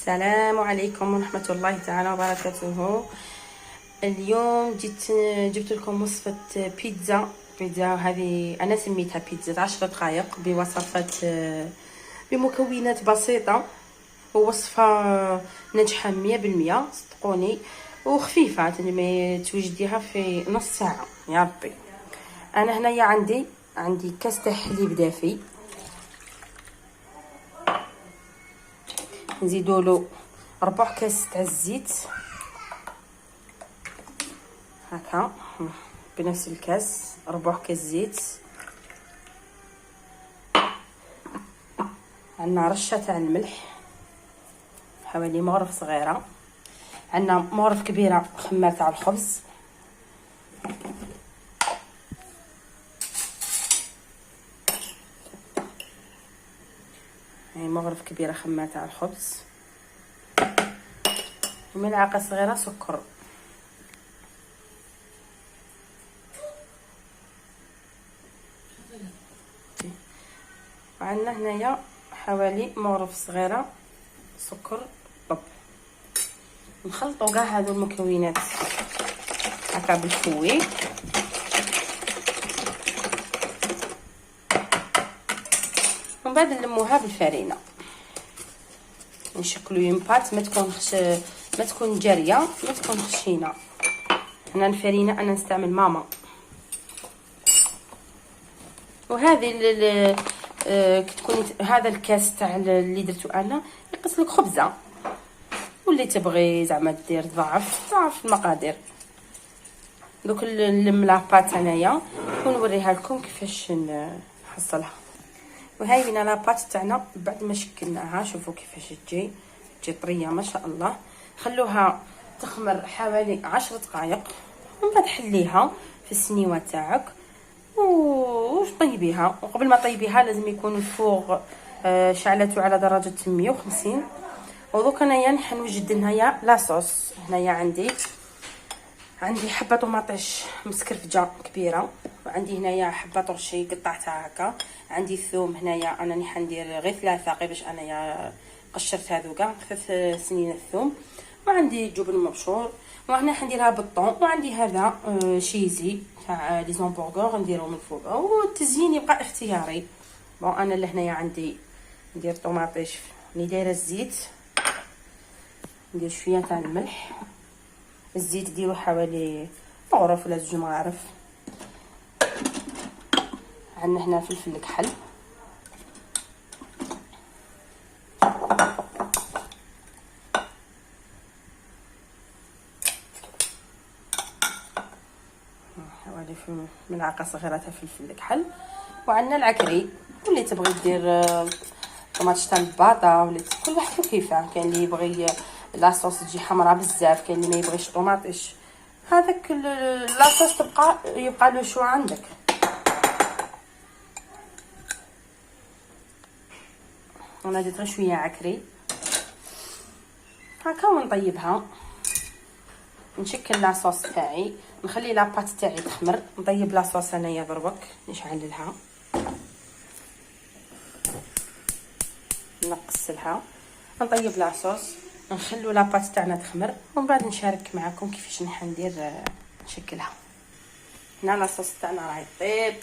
السلام عليكم ورحمة الله تعالى وبركاته. اليوم جبت لكم وصفة بيتزا هذه أنا سميتها بيتزا 10 دقائق بوصفات بمكونات بسيطة، ووصفة ناجحة 100% صدقوني، وخفيفة توجديها في نص ساعة يا ربي. أنا هنايا عندي كاس تاع حليب دافي، نزيدولو ربع كاس تاع الزيت هكا بنفس الكاس، ربع كاس زيت. عندنا رشه تاع الملح حوالي مغرف صغيره، عندنا مغرف كبيره خمار تاع الخبز، هاي مغرف كبيره خمار تاع الخبز، وملعقه صغيره سكر. وعندنا هنايا حوالي مغرف صغيره سكر طب. نخلطوا كاع هذو المكونات هكا بالفوي، ومن بعد نلموها بالفرينه، نشكلوا يون بات ما تكون جاريه، ما تكون خشينه. هنا الفرينه انا نستعمل ماما، وهذه كتكون هذا الكاس تاع اللي درتو انا يقص لك خبزه، واللي تبغي زعما دير ضعف المقادير. دوك نلم لاباط انايا ونوريها لكم كيفاش نحصلها. وهاي هنا لاباط تاعنا بعد ما شكلناها، شوفوا كيفاش تجي طريه ما شاء الله. خلوها تخمر حوالي 10 دقائق، ومن بعد حليها في السنيوه تاعك وطيبيها. وقبل ما طيبيها لازم يكون الفوغ شعلته على درجه 150. ودوك انايا حنوجد هنايا لاصوص. هنايا عندي حبه طوماطيش مسكرفجه كبيره، وعندي هنايا حبه طرشي قطعتها هكا، عندي الثوم هنايا انا حندير غير 3 غير باش انايا قشرت هذوكا 3 سنين الثوم، وعندي جبن مبشور، وهنا حنديرها بالطون، وعندي هذا شيزي تاع لي زامبورغور نديرو من فوق، والتزيين يبقى اختياري. بون انا لهنايا عندي ندير طوماطيش، راني دايره الزيت، ندير شويه تاع الملح، الزيت ديرو حوالي مغرف ولا 2 مغارف. عندنا هنا فلفل الكحل، حوالي ملعقه صغيره تاع فلفل الكحل. وعندنا العكري، واللي تبغي دير طماطش تاع الباطا، ولا كل واحد كيفاه. كاين اللي يبغي لاصوص تجي حمراء بزاف، كاين اللي ما يبغيش طوماطيش. هذاك لاصوص يبقى له شو عندك. انا درت غير شويه عكري هكا، ونطيبها، نشكل لاصوص تاعي، نخلي لاباط تاعي تخمر، نطيب لاصوص انايا بربك، نشعللها نقصلها، نطيب لاصوص، نخلو لاباط تاعنا تخمر، ومن بعد نشارك معكم كيفاش ندير نشكلها. هنا لاصوص تاعنا راهي طيب،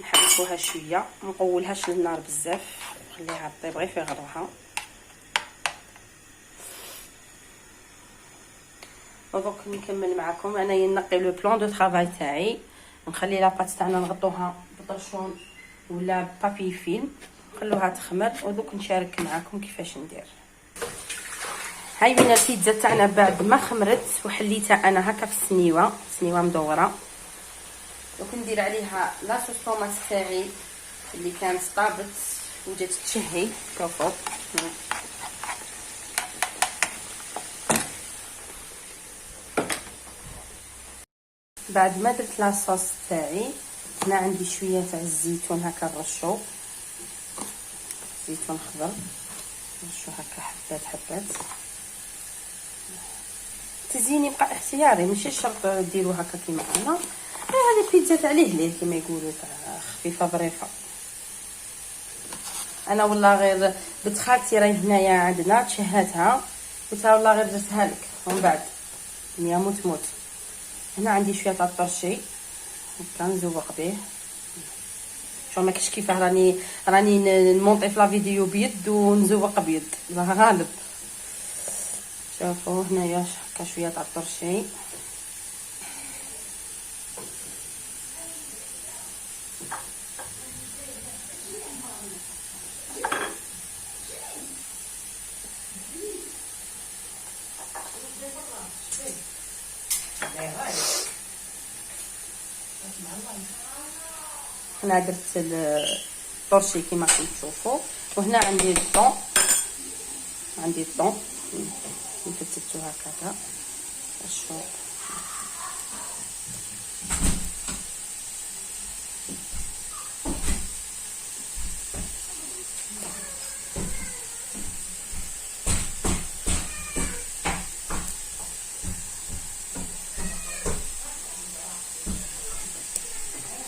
نحركوها شويه، ما نقولهاش للنار بزاف، نخليها طيب غير في غروها. ودوك نكمل معكم انايا نقي لو بلان دو طرافاي تاعي، نخلي لاباط تاعنا نغطوها بطرشون ولا بابي فيلم، نخلوها تخمر، ودوك نشارك معكم كيفاش ندير. هاي من البيتزا تاعنا بعد ما خمرت وحليتها انا هكا في سنيوه مدوره. دوك ندير عليها لاصوص طوماط تاعي اللي كان طابت وجات تشهي. شوفوا بعد ما درت لاصوص تاعي، هنا عندي شويه تاع الزيتون هكا نرشو، زيتون خضر نرشو هكا حبات. التزيين يبقى اختياري، ماشي شرط ديروا هكا كيما انا. هذه بيتزا تاع لهليل كيما يقولوا، تاع خفيفه ظريفه. انا والله غير بنت خالتي راهي هنايا عندنا تشهاتها، قلت لها والله غير درتها لك ومن بعد يا موت. هنا عندي شويه تاع الطرشي هكا نزوق به. شوف ما كاينش كيفاه راني نمونطي في لا فيديو بيد ونزوق بيد غالب. شوفوا هنايا هكا شويه تاع الطرشي. هنا درت الطرشي كيما راكم تشوفوا، وهنا عندي الطون نفتتو هكذا. شوف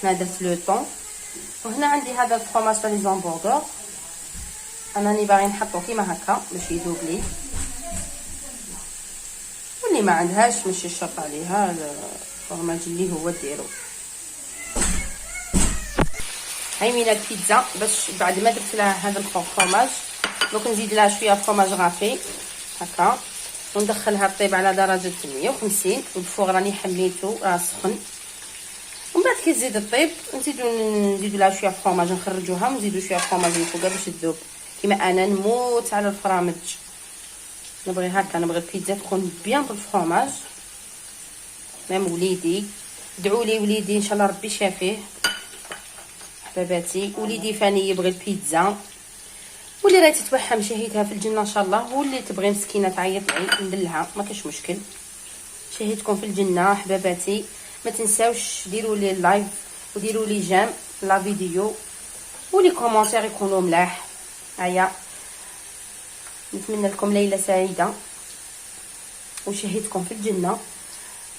هنا درت لو طون، وهنا عندي هذا الفرomاج تاع لي زامبورغر، انا راني باغي نحطو كيما هكا باش يذوب لي، واللي ما عندهاش ماشي شرط عليها الفرomاج اللي هو ديرو. هاي من البيتزا باش بعد ما درت لها هذا الفرomاج دوك نزيد لها شويه فرomاج غافي هكا وندخلها طيب على درجه 150، والفوغ راني حميتو راه سخن. ومن بعد كي تزيد الطيب نزيدو لها شويه فرomاج، نخرجوها ونزيدو شويه فرomاج من فوقها باش تذوب. كيما انا نموت على الفرامج، نبغي هكا، نبغي البيتزا تكون بيان بالفرomاج. ميم وليدي دعوا لي، وليدي ان شاء الله ربي شافيه حباباتي. وليدي فاني يبغي البيتزا، واللي راهي تتوحم شهيتها في الجنه ان شاء الله، واللي تبغي مسكينه تعيط لي ندلها ما كاش مشكل. شهيتكم في الجنه حباباتي. ما تنساوش ديروا لي اللايف وديروا لي جيم لا فيديو ولي كومونتير يكونوا ملاح. هيا نتمنى لكم ليله سعيده وشهيتكم في الجنه.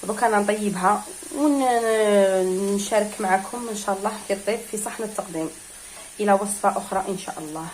دوك انا نطيبها ونشارك معكم ان شاء الله كي طيب في صحن التقديم الى وصفه اخرى ان شاء الله.